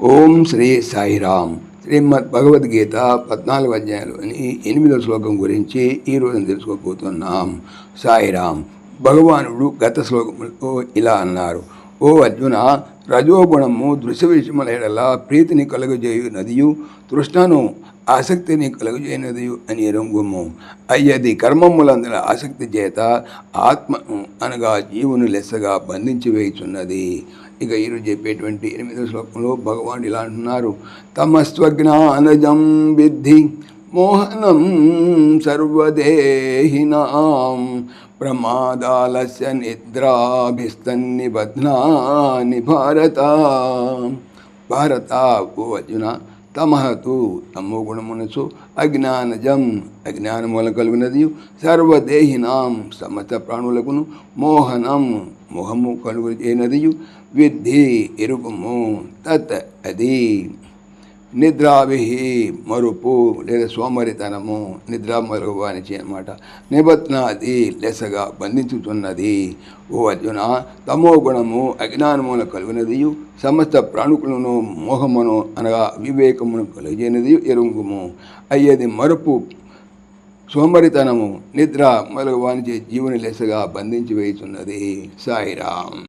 ఓం శ్రీ సాయిరామ్. శ్రీమద్ భగవద్గీత 14వ అధ్యాయంలోని 8వ శ్లోకం గురించి ఈరోజు తెలుసుకోబోతున్నాం. సాయిరామ్. భగవానుడు గత శ్లోకములతో ఇలా అన్నారు: ఓ అర్జున, రజోగుణము దృశ్య విషయముల ఎడల ప్రీతిని కలుగజేయునదియు, తృష్ణను ఆసక్తిని కలుగజేయనదియు అని ఎరుంగుము. అయ్యది కర్మములందుల ఆసక్తి చేత ఆత్మను అనగా జీవును లెస్సగా బంధించి వేయుచున్నది. ఇక ఈరోజు చెప్పేటువంటి 8వ శ్లోకంలో భగవాన్ ఇలా అంటున్నారు: తమస్వజ్ఞానజం విద్ధి మోహనం సర్వదేహినాం ప్రమాదాలస్య నిద్రాభిస్తన్నిబధ్నాని భారత. ఓ అర్జున, తమహతు తమో గుణమునసు, అజ్ఞానజం అజ్ఞానముల కలుగునది, సర్వదేహినాం సమస్త ప్రాణులకును, మోహనం మోహము కలుగు చేయనదియు, విద్ధి ఎరుకుము, తత్ అది నిద్రాభి మరుపు లేదా సోమరితనము, నిద్ర మరువానిచి అన్నమాట, నిబత్నాది లెసగా బంధించుతున్నది. ఓ అర్జున, తమో గుణము అజ్ఞానమును కలుగునదియు, సమస్త ప్రాణుకులను మోహమును అనగా వివేకమును కలుగజేయనది ఎరుంగుము. అయ్యేది మరుపు సోమరితనము, నిద్ర మొదలగు వానిచే జీవుని లెసగా బంధించి వేయుచున్నది. సాయిరామ్.